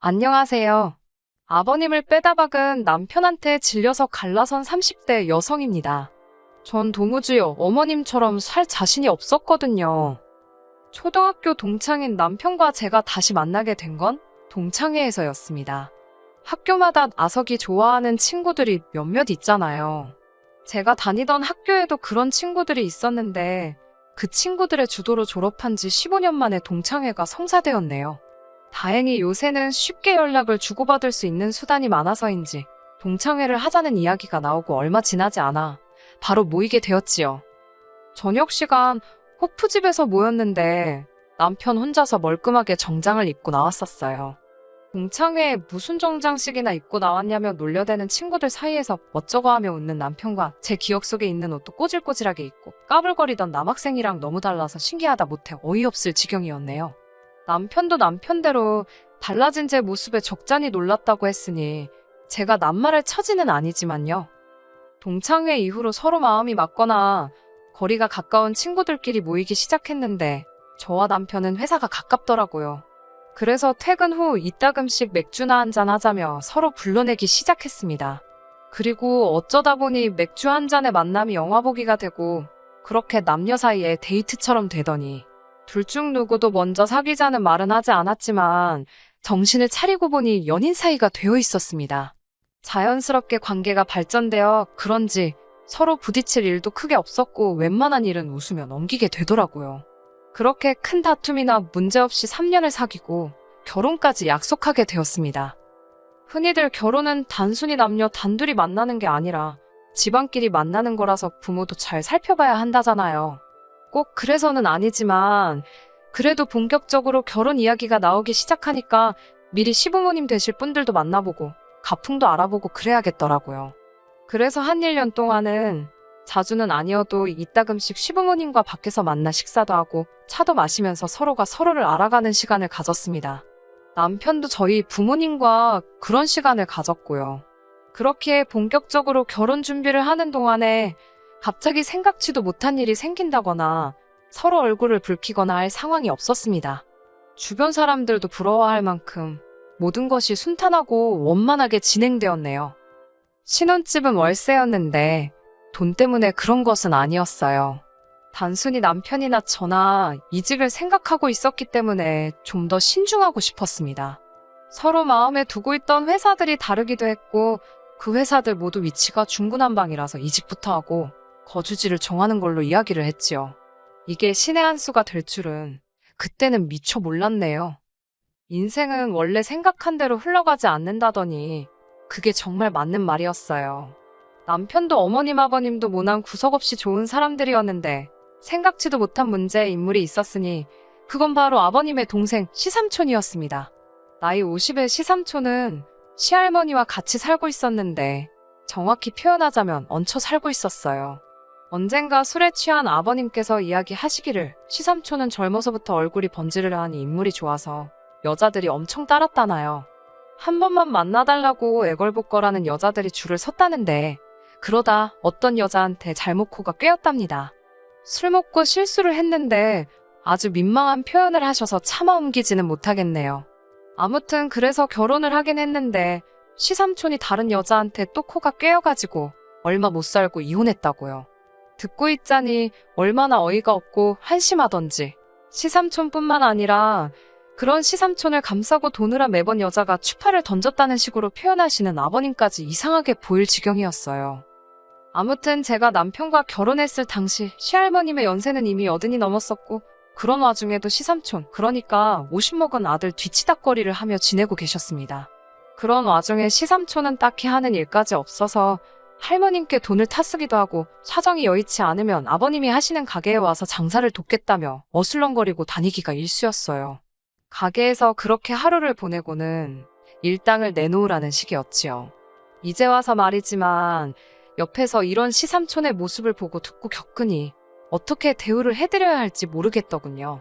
안녕하세요. 아버님을 빼다 박은 남편한테 질려서 갈라선 30대 여성입니다. 전 도무지 어머님처럼 살 자신이 없었거든요. 초등학교 동창인 남편과 제가 다시 만나게 된 건 동창회에서였습니다. 학교마다 아석이 좋아하는 친구들이 몇몇 있잖아요. 제가 다니던 학교에도 그런 친구들이 있었는데 그 친구들의 주도로 졸업한 지 15년 만에 동창회가 성사되었네요. 다행히 요새는 쉽게 연락을 주고받을 수 있는 수단이 많아서인지 동창회를 하자는 이야기가 나오고 얼마 지나지 않아 바로 모이게 되었지요. 저녁 시간 호프집에서 모였는데 남편 혼자서 멀끔하게 정장을 입고 나왔었어요. 동창회에 무슨 정장식이나 입고 나왔냐며 놀려대는 친구들 사이에서 멋쩍어하며 웃는 남편과 제 기억 속에 있는 옷도 꼬질꼬질하게 입고 까불거리던 남학생이랑 너무 달라서 신기하다 못해 어이없을 지경이었네요. 남편도 남편대로 달라진 제 모습에 적잖이 놀랐다고 했으니 제가 낱말을 처지는 아니지만요. 동창회 이후로 서로 마음이 맞거나 거리가 가까운 친구들끼리 모이기 시작했는데 저와 남편은 회사가 가깝더라고요. 그래서 퇴근 후 이따금씩 맥주나 한잔 하자며 서로 불러내기 시작했습니다. 그리고 어쩌다 보니 맥주 한 잔의 만남이 영화 보기가 되고 그렇게 남녀 사이에 데이트처럼 되더니 둘 중 누구도 먼저 사귀자는 말은 하지 않았지만 정신을 차리고 보니 연인 사이가 되어 있었습니다. 자연스럽게 관계가 발전되어 그런지 서로 부딪힐 일도 크게 없었고 웬만한 일은 웃으며 넘기게 되더라고요. 그렇게 큰 다툼이나 문제없이 3년을 사귀고 결혼까지 약속하게 되었습니다. 흔히들 결혼은 단순히 남녀 단둘이 만나는 게 아니라 집안끼리 만나는 거라서 부모도 잘 살펴봐야 한다잖아요. 꼭 그래서는 아니지만 그래도 본격적으로 결혼 이야기가 나오기 시작하니까 미리 시부모님 되실 분들도 만나보고 가풍도 알아보고 그래야겠더라고요. 그래서 한 1년 동안은 자주는 아니어도 이따금씩 시부모님과 밖에서 만나 식사도 하고 차도 마시면서 서로가 서로를 알아가는 시간을 가졌습니다. 남편도 저희 부모님과 그런 시간을 가졌고요. 그렇게 본격적으로 결혼 준비를 하는 동안에 갑자기 생각지도 못한 일이 생긴다거나 서로 얼굴을 붉히거나 할 상황이 없었습니다. 주변 사람들도 부러워할 만큼 모든 것이 순탄하고 원만하게 진행되었네요. 신혼집은 월세였는데 돈 때문에 그런 것은 아니었어요. 단순히 남편이나 저나 이직을 생각하고 있었기 때문에 좀 더 신중하고 싶었습니다. 서로 마음에 두고 있던 회사들이 다르기도 했고 그 회사들 모두 위치가 중구난방이라서 이직부터 하고 거주지를 정하는 걸로 이야기를 했지요. 이게 신의 한 수가 될 줄은 그때는 미처 몰랐네요. 인생은 원래 생각한 대로 흘러가지 않는다더니 그게 정말 맞는 말이었어요. 남편도 어머님 아버님도 모난 구석 없이 좋은 사람들이었는데 생각지도 못한 문제의 인물이 있었으니 그건 바로 아버님의 동생 시삼촌이었습니다. 나이 50의 시삼촌은 시할머니와 같이 살고 있었는데 정확히 표현하자면 얹혀 살고 있었어요. 언젠가 술에 취한 아버님께서 이야기하시기를 시삼촌은 젊어서부터 얼굴이 번지르르하니 인물이 좋아서 여자들이 엄청 따랐다나요. 한 번만 만나달라고 애걸복걸하는 여자들이 줄을 섰다는데 그러다 어떤 여자한테 잘못 코가 꿰었답니다. 술 먹고 실수를 했는데 아주 민망한 표현을 하셔서 차마 옮기지는 못하겠네요. 아무튼 그래서 결혼을 하긴 했는데 시삼촌이 다른 여자한테 또 코가 꿰어가지고 얼마 못 살고 이혼했다고요. 듣고 있자니 얼마나 어이가 없고 한심하던지 시삼촌뿐만 아니라 그런 시삼촌을 감싸고 도느라 매번 여자가 추파를 던졌다는 식으로 표현하시는 아버님까지 이상하게 보일 지경이었어요. 아무튼 제가 남편과 결혼했을 당시 시할머님의 연세는 이미 80이 넘었었고 그런 와중에도 시삼촌, 그러니까 50 먹은 아들 뒤치다꺼리를 하며 지내고 계셨습니다. 그런 와중에 시삼촌은 딱히 하는 일까지 없어서 할머님께 돈을 타쓰기도 하고 사정이 여의치 않으면 아버님이 하시는 가게에 와서 장사를 돕겠다며 어슬렁거리고 다니기가 일쑤였어요. 가게에서 그렇게 하루를 보내고는 일당을 내놓으라는 식이었지요. 이제 와서 말이지만 옆에서 이런 시삼촌의 모습을 보고 듣고 겪으니 어떻게 대우를 해드려야 할지 모르겠더군요.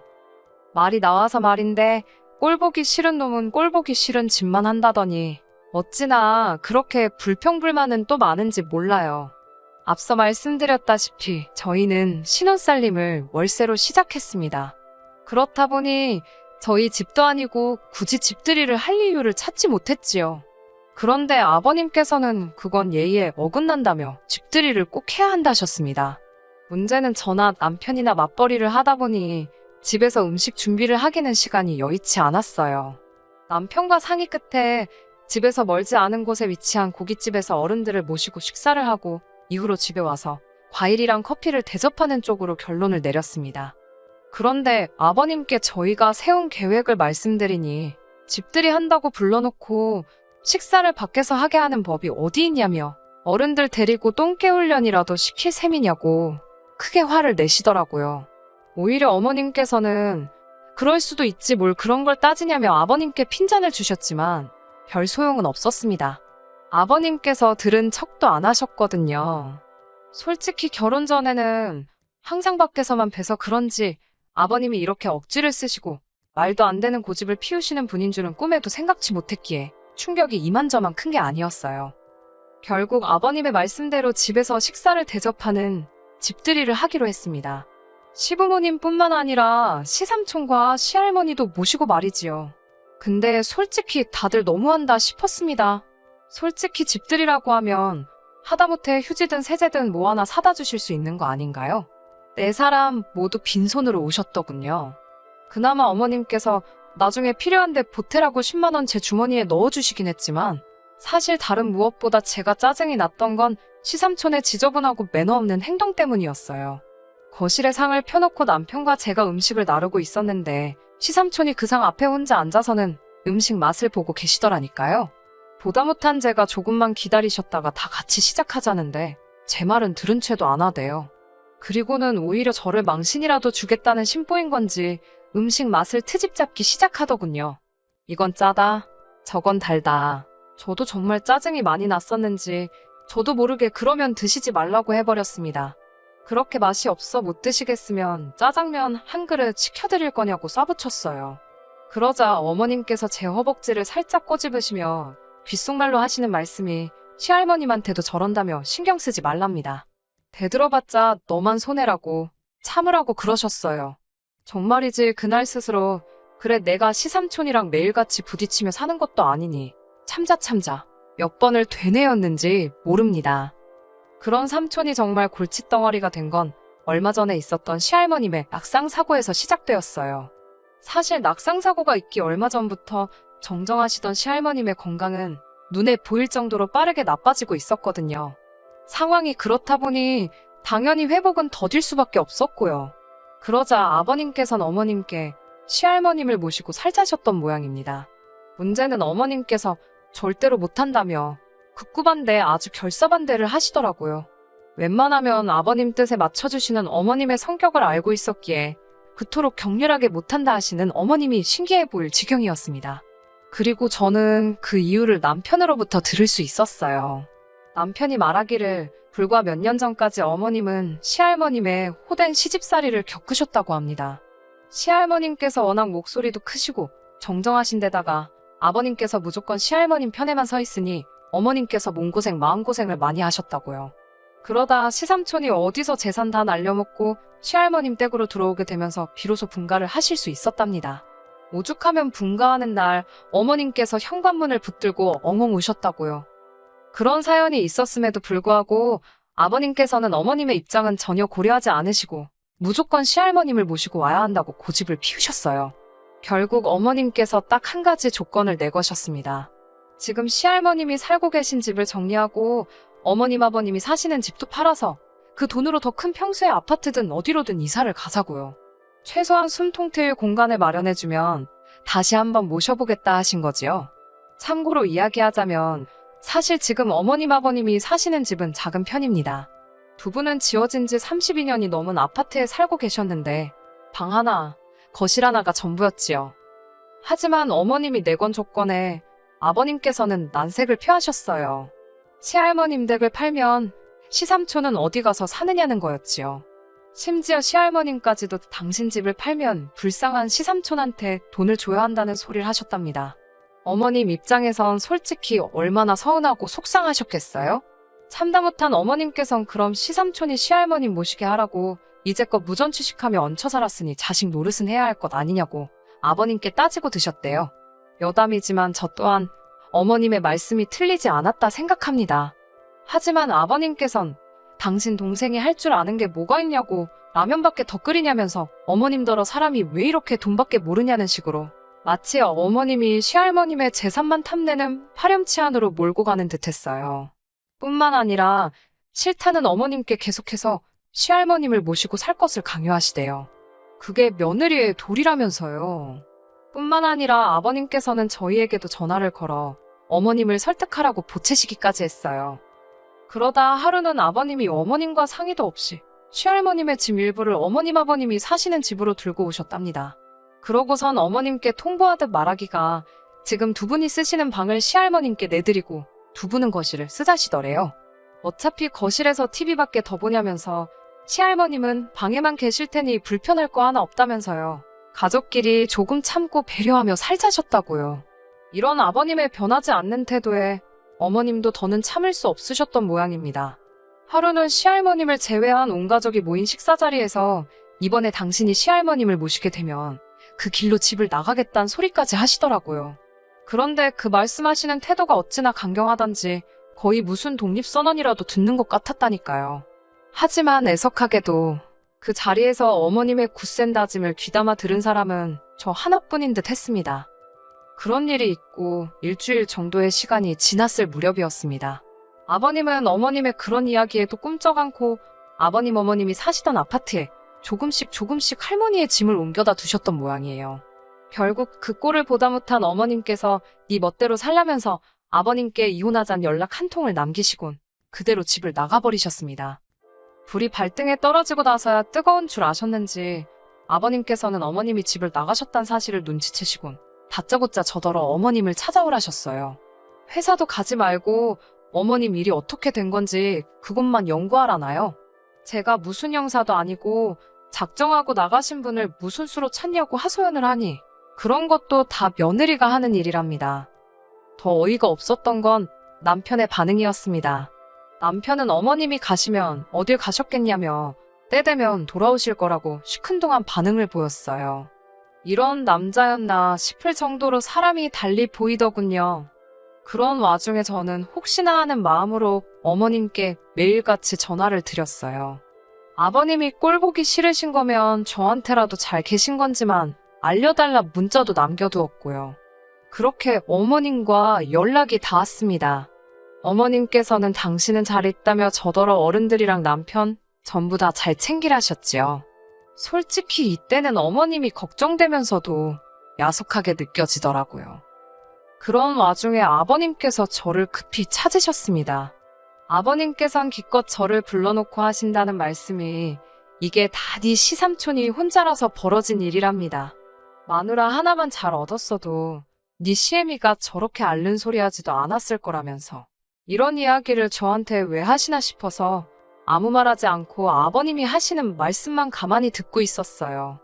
말이 나와서 말인데 꼴보기 싫은 놈은 꼴보기 싫은 짓만 한다더니 어찌나 그렇게 불평불만은 또 많은지 몰라요. 앞서 말씀드렸다시피 저희는 신혼살림을 월세로 시작했습니다. 그렇다 보니 저희 집도 아니고 굳이 집들이를 할 이유를 찾지 못했지요. 그런데 아버님께서는 그건 예의에 어긋난다며 집들이를 꼭 해야 한다셨습니다. 문제는 저나 남편이나 맞벌이를 하다 보니 집에서 음식 준비를 하기는 시간이 여의치 않았어요. 남편과 상의 끝에 집에서 멀지 않은 곳에 위치한 고깃집에서 어른들을 모시고 식사를 하고 이후로 집에 와서 과일이랑 커피를 대접하는 쪽으로 결론을 내렸습니다. 그런데 아버님께 저희가 세운 계획을 말씀드리니 집들이 한다고 불러놓고 식사를 밖에서 하게 하는 법이 어디 있냐며 어른들 데리고 똥개훈련이라도 시킬 셈이냐고 크게 화를 내시더라고요. 오히려 어머님께서는 그럴 수도 있지 뭘 그런 걸 따지냐며 아버님께 핀잔을 주셨지만 별 소용은 없었습니다. 아버님께서 들은 척도 안 하셨거든요. 솔직히 결혼 전에는 항상 밖에서만 뵈서 그런지 아버님이 이렇게 억지를 쓰시고 말도 안 되는 고집을 피우시는 분인 줄은 꿈에도 생각지 못했기에 충격이 이만저만 큰 게 아니었어요. 결국 아버님의 말씀대로 집에서 식사를 대접하는 집들이를 하기로 했습니다. 시부모님뿐만 아니라 시삼촌과 시할머니도 모시고 말이지요. 근데 솔직히 다들 너무한다 싶었습니다. 솔직히 집들이라고 하면 하다못해 휴지든 세제든 뭐 하나 사다 주실 수 있는 거 아닌가요? 네 사람 모두 빈손으로 오셨더군요. 그나마 어머님께서 나중에 필요한데 보태라고 10만 원 제 주머니에 넣어주시긴 했지만 사실 다른 무엇보다 제가 짜증이 났던 건 시삼촌의 지저분하고 매너 없는 행동 때문이었어요. 거실에 상을 펴놓고 남편과 제가 음식을 나르고 있었는데 시삼촌이 그 상 앞에 혼자 앉아서는 음식 맛을 보고 계시더라니까요. 보다 못한 제가 조금만 기다리셨다가 다 같이 시작하자는데 제 말은 들은 채도 안 하대요. 그리고는 오히려 저를 망신이라도 주겠다는 심보인 건지 음식 맛을 트집 잡기 시작하더군요. 이건 짜다, 저건 달다. 저도 정말 짜증이 많이 났었는지 저도 모르게 그러면 드시지 말라고 해버렸습니다. 그렇게 맛이 없어 못 드시겠으면 짜장면 한 그릇 시켜드릴 거냐고 쏴붙였어요. 그러자 어머님께서 제 허벅지를 살짝 꼬집으시며 귓속말로 하시는 말씀이 시할머님한테도 저런다며 신경 쓰지 말랍니다. 대들어봤자 너만 손해라고 참으라고 그러셨어요. 정말이지 그날 스스로 그래 내가 시삼촌이랑 매일같이 부딪히며 사는 것도 아니니 참자 몇 번을 되뇌었는지 모릅니다. 그런 삼촌이 정말 골칫덩어리가 된 건 얼마 전에 있었던 시할머님의 낙상사고에서 시작되었어요. 사실 낙상사고가 있기 얼마 전부터 정정하시던 시할머님의 건강은 눈에 보일 정도로 빠르게 나빠지고 있었거든요. 상황이 그렇다 보니 당연히 회복은 더딜 수밖에 없었고요. 그러자 아버님께서는 어머님께 시할머님을 모시고 살자셨던 모양입니다. 문제는 어머님께서 절대로 못한다며 극구반대 아주 결사반대를 하시더라고요. 웬만하면 아버님 뜻에 맞춰주시는 어머님의 성격을 알고 있었기에 그토록 격렬하게 못한다 하시는 어머님이 신기해 보일 지경이었습니다. 그리고 저는 그 이유를 남편으로부터 들을 수 있었어요. 남편이 말하기를 불과 몇 년 전까지 어머님은 시할머님의 호된 시집살이를 겪으셨다고 합니다. 시할머님께서 워낙 목소리도 크시고 정정하신 데다가 아버님께서 무조건 시할머님 편에만 서 있으니 어머님께서 몸고생 마음고생을 많이 하셨다고요. 그러다 시삼촌이 어디서 재산 다 날려먹고 시할머님 댁으로 들어오게 되면서 비로소 분가를 하실 수 있었답니다. 오죽하면 분가하는 날 어머님께서 현관문을 붙들고 엉엉 우셨다고요. 그런 사연이 있었음에도 불구하고 아버님께서는 어머님의 입장은 전혀 고려하지 않으시고 무조건 시할머님을 모시고 와야 한다고 고집을 피우셨어요. 결국 어머님께서 딱 한 가지 조건을 내거셨습니다. 지금 시할머님이 살고 계신 집을 정리하고 어머님 아버님이 사시는 집도 팔아서 그 돈으로 더 큰 평수의 아파트든 어디로든 이사를 가자고요. 최소한 숨통 트일 공간을 마련해주면 다시 한번 모셔보겠다 하신 거지요. 참고로 이야기하자면 사실 지금 어머님 아버님이 사시는 집은 작은 편입니다. 두 분은 지어진 지 32년이 넘은 아파트에 살고 계셨는데 방 하나, 거실 하나가 전부였지요. 하지만 어머님이 내건 조건에 아버님께서는 난색을 표하셨어요. 시할머님 댁을 팔면 시삼촌은 어디 가서 사느냐는 거였지요. 심지어 시할머님까지도 당신 집을 팔면 불쌍한 시삼촌한테 돈을 줘야 한다는 소리를 하셨답니다. 어머님 입장에선 솔직히 얼마나 서운하고 속상하셨겠어요? 참다 못한 어머님께선 그럼 시삼촌이 시할머님 모시게 하라고 이제껏 무전취식하며 얹혀 살았으니 자식 노릇은 해야 할 것 아니냐고 아버님께 따지고 드셨대요. 여담이지만 저 또한 어머님의 말씀이 틀리지 않았다 생각합니다. 하지만 아버님께선 당신 동생이 할 줄 아는 게 뭐가 있냐고 라면밖에 더 끓이냐면서 어머님더러 사람이 왜 이렇게 돈밖에 모르냐는 식으로 마치 어머님이 시할머님의 재산만 탐내는 파렴치한으로 몰고 가는 듯했어요. 뿐만 아니라 싫다는 어머님께 계속해서 시할머님을 모시고 살 것을 강요하시대요. 그게 며느리의 도리라면서요. 뿐만 아니라 아버님께서는 저희에게도 전화를 걸어 어머님을 설득하라고 보채시기까지 했어요. 그러다 하루는 아버님이 어머님과 상의도 없이 시할머님의 짐 일부를 어머님 아버님이 사시는 집으로 들고 오셨답니다. 그러고선 어머님께 통보하듯 말하기가 지금 두 분이 쓰시는 방을 시할머님께 내드리고 두 분은 거실을 쓰자시더래요. 어차피 거실에서 TV밖에 더 보냐면서 시할머님은 방에만 계실 테니 불편할 거 하나 없다면서요. 가족끼리 조금 참고 배려하며 살자셨다고요. 이런 아버님의 변하지 않는 태도에 어머님도 더는 참을 수 없으셨던 모양입니다. 하루는 시할머님을 제외한 온 가족이 모인 식사 자리에서 이번에 당신이 시할머님을 모시게 되면 그 길로 집을 나가겠다는 소리까지 하시더라고요. 그런데 그 말씀하시는 태도가 어찌나 강경하던지 거의 무슨 독립선언이라도 듣는 것 같았다니까요. 하지만 애석하게도 그 자리에서 어머님의 굳센 다짐을 귀담아 들은 사람은 저 하나뿐인 듯 했습니다. 그런 일이 있고 일주일 정도의 시간이 지났을 무렵이었습니다. 아버님은 어머님의 그런 이야기에도 꿈쩍 않고 아버님 어머님이 사시던 아파트에 조금씩 할머니의 짐을 옮겨다 두셨던 모양이에요. 결국 그 꼴을 보다 못한 어머님께서 네 멋대로 살라면서 아버님께 이혼하자는 연락 한 통을 남기시곤 그대로 집을 나가버리셨습니다. 불이 발등에 떨어지고 나서야 뜨거운 줄 아셨는지 아버님께서는 어머님이 집을 나가셨다는 사실을 눈치채시곤 다짜고짜 저더러 어머님을 찾아오라셨어요. 회사도 가지 말고 어머님 일이 어떻게 된 건지 그것만 연구하라나요? 제가 무슨 형사도 아니고 작정하고 나가신 분을 무슨 수로 찾냐고 하소연을 하니 그런 것도 다 며느리가 하는 일이랍니다. 더 어이가 없었던 건 남편의 반응이었습니다. 남편은 어머님이 가시면 어딜 가셨겠냐며 때 되면 돌아오실 거라고 시큰둥한 반응을 보였어요. 이런 남자였나 싶을 정도로 사람이 달리 보이더군요. 그런 와중에 저는 혹시나 하는 마음으로 어머님께 매일같이 전화를 드렸어요. 아버님이 꼴 보기 싫으신 거면 저한테라도 잘 계신 건지만 알려달라 문자도 남겨두었고요. 그렇게 어머님과 연락이 닿았습니다. 어머님께서는 당신은 잘 있다며 저더러 어른들이랑 남편 전부 다 잘 챙기라셨지요. 솔직히 이때는 어머님이 걱정되면서도 야속하게 느껴지더라고요. 그런 와중에 아버님께서 저를 급히 찾으셨습니다. 아버님께선 기껏 저를 불러놓고 하신다는 말씀이 이게 다 네 시삼촌이 혼자라서 벌어진 일이랍니다. 마누라 하나만 잘 얻었어도 네 시애미가 저렇게 앓는 소리 하지도 않았을 거라면서 이런 이야기를 저한테 왜 하시나 싶어서 아무 말하지 않고 아버님이 하시는 말씀만 가만히 듣고 있었어요.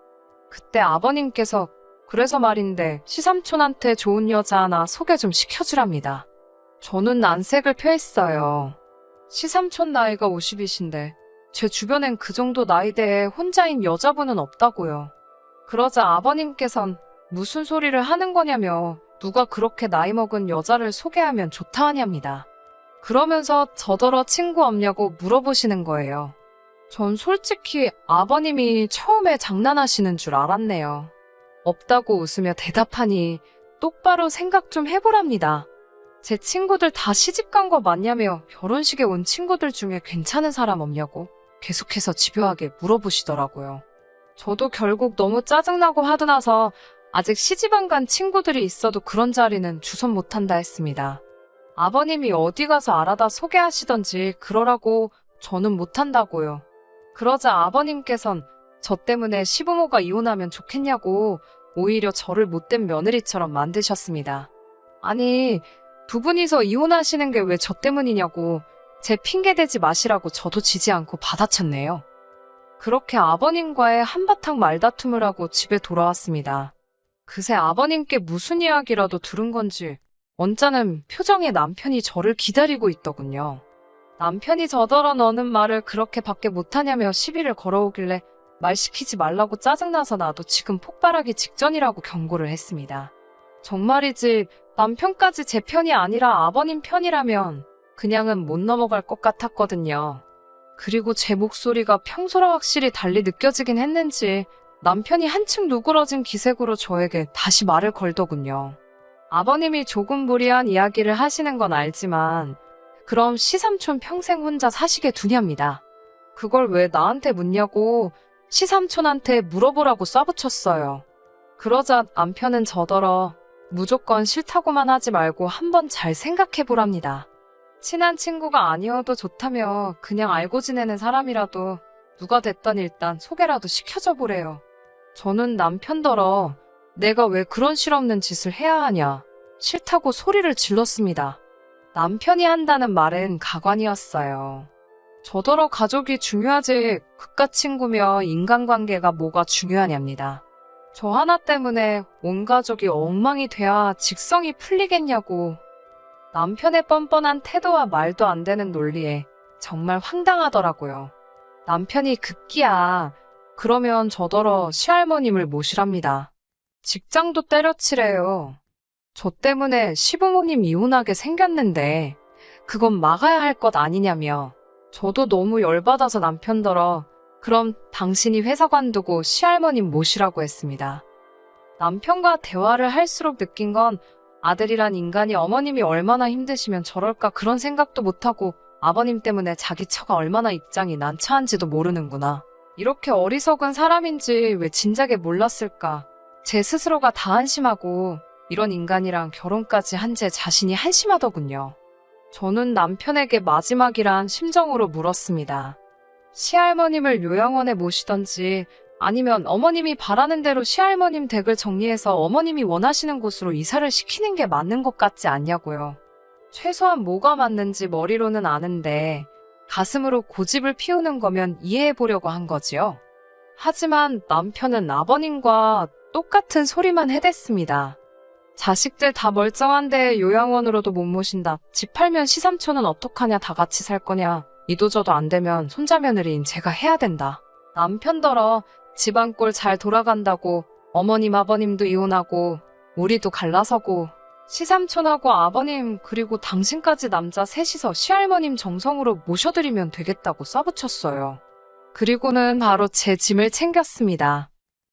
그때 아버님께서 그래서 말인데 시삼촌한테 좋은 여자 하나 소개 좀 시켜주랍니다. 저는 난색을 표했어요. 시삼촌 나이가 50이신데 제 주변엔 그 정도 나이대에 혼자인 여자분은 없다고요. 그러자 아버님께선 무슨 소리를 하는 거냐며 누가 그렇게 나이 먹은 여자를 소개하면 좋다 하냐입니다. 그러면서 저더러 친구 없냐고 물어보시는 거예요. 전 솔직히 아버님이 처음에 장난하시는 줄 알았네요. 없다고 웃으며 대답하니 똑바로 생각 좀 해보랍니다. 제 친구들 다 시집간 거 맞냐며 결혼식에 온 친구들 중에 괜찮은 사람 없냐고 계속해서 집요하게 물어보시더라고요. 저도 결국 너무 짜증나고 화도 나서 아직 시집 안 간 친구들이 있어도 그런 자리는 주선 못한다 했습니다. 아버님이 어디 가서 알아다 소개하시던지 그러라고 저는 못한다고요. 그러자 아버님께선 저 때문에 시부모가 이혼하면 좋겠냐고 오히려 저를 못된 며느리처럼 만드셨습니다. 아니, 두 분이서 이혼하시는 게 왜 저 때문이냐고 제 핑계대지 마시라고 저도 지지 않고 받아쳤네요. 그렇게 아버님과의 한바탕 말다툼을 하고 집에 돌아왔습니다. 그새 아버님께 무슨 이야기라도 들은 건지 언짢은 표정의 남편이 저를 기다리고 있더군요. 남편이 저더러 너는 말을 그렇게 밖에 못하냐며 시비를 걸어오길래 말 시키지 말라고 짜증나서 나도 지금 폭발하기 직전이라고 경고를 했습니다. 정말이지 남편까지 제 편이 아니라 아버님 편이라면 그냥은 못 넘어갈 것 같았거든요. 그리고 제 목소리가 평소랑 확실히 달리 느껴지긴 했는지 남편이 한층 누그러진 기색으로 저에게 다시 말을 걸더군요. 아버님이 조금 무리한 이야기를 하시는 건 알지만 그럼 시삼촌 평생 혼자 사시게 두냐입니다. 그걸 왜 나한테 묻냐고 시삼촌한테 물어보라고 쏴붙였어요. 그러자 남편은 저더러 무조건 싫다고만 하지 말고 한번 잘 생각해보랍니다. 친한 친구가 아니어도 좋다며 그냥 알고 지내는 사람이라도 누가 됐든 일단 소개라도 시켜줘 보래요. 저는 남편더러 내가 왜 그런 실없는 짓을 해야 하냐 싫다고 소리를 질렀습니다. 남편이 한다는 말은 가관이었어요. 저더러 가족이 중요하지 그깟 친구며 인간관계가 뭐가 중요하냐입니다. 저 하나 때문에 온 가족이 엉망이 돼야 직성이 풀리겠냐고. 남편의 뻔뻔한 태도와 말도 안 되는 논리에 정말 황당하더라고요. 남편이 급기야 그러면 저더러 시할머님을 모시랍니다. 직장도 때려치래요. 저 때문에 시부모님 이혼하게 생겼는데 그건 막아야 할 것 아니냐며. 저도 너무 열받아서 남편더러 그럼 당신이 회사 관두고 시할머님 모시라고 했습니다. 남편과 대화를 할수록 느낀 건 아들이란 인간이 어머님이 얼마나 힘드시면 저럴까 그런 생각도 못하고 아버님 때문에 자기 처가 얼마나 입장이 난처한지도 모르는구나. 이렇게 어리석은 사람인지 왜 진작에 몰랐을까. 제 스스로가 다 한심하고 이런 인간이랑 결혼까지 한 제 자신이 한심하더군요. 저는 남편에게 마지막이란 심정으로 물었습니다. 시할머님을 요양원에 모시던지 아니면 어머님이 바라는 대로 시할머님 댁을 정리해서 어머님이 원하시는 곳으로 이사를 시키는 게 맞는 것 같지 않냐고요. 최소한 뭐가 맞는지 머리로는 아는데 가슴으로 고집을 피우는 거면 이해해보려고 한 거지요. 하지만 남편은 아버님과 똑같은 소리만 해댔습니다. 자식들 다 멀쩡한데 요양원으로도 못 모신다. 집 팔면 시삼촌은 어떡하냐. 다 같이 살 거냐. 이도저도 안 되면 손자며느리인 제가 해야 된다. 남편더러 집안 꼴 잘 돌아간다고 어머님 아버님도 이혼하고 우리도 갈라서고 시삼촌하고 아버님 그리고 당신까지 남자 셋이서 시할머님 정성으로 모셔드리면 되겠다고 쏴붙였어요. 그리고는 바로 제 짐을 챙겼습니다.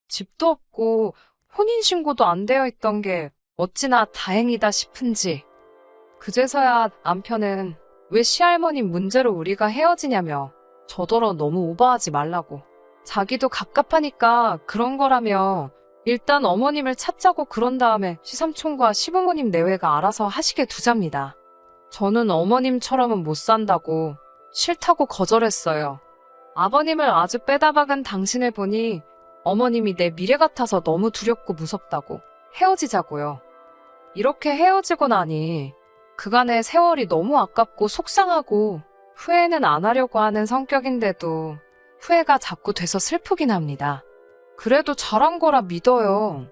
집도 없고 혼인신고도 안 되어 있던 게 어찌나 다행이다 싶은지. 그제서야 남편은 왜 시할머님 문제로 우리가 헤어지냐며 저더러 너무 오버하지 말라고. 자기도 갑갑하니까 그런 거라며 일단 어머님을 찾자고 그런 다음에 시삼촌과 시부모님 내외가 알아서 하시게 두잡니다. 저는 어머님처럼은 못 산다고 싫다고 거절했어요. 아버님을 아주 빼다 박은 당신을 보니 어머님이 내 미래 같아서 너무 두렵고 무섭다고 헤어지자고요. 이렇게 헤어지고 나니 그간의 세월이 너무 아깝고 속상하고 후회는 안 하려고 하는 성격인데도 후회가 자꾸 돼서 슬프긴 합니다. 그래도 잘한 거라 믿어요.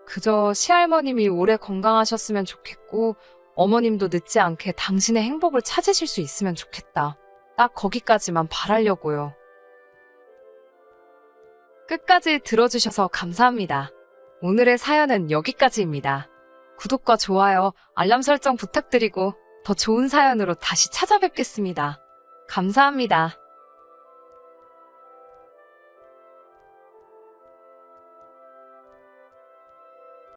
그저 시할머님이 오래 건강하셨으면 좋겠고 어머님도 늦지 않게 당신의 행복을 찾으실 수 있으면 좋겠다. 딱 거기까지만 바라려고요. 끝까지 들어주셔서 감사합니다. 오늘의 사연은 여기까지입니다. 구독과 좋아요, 알람 설정 부탁드리고 더 좋은 사연으로 다시 찾아뵙겠습니다. 감사합니다.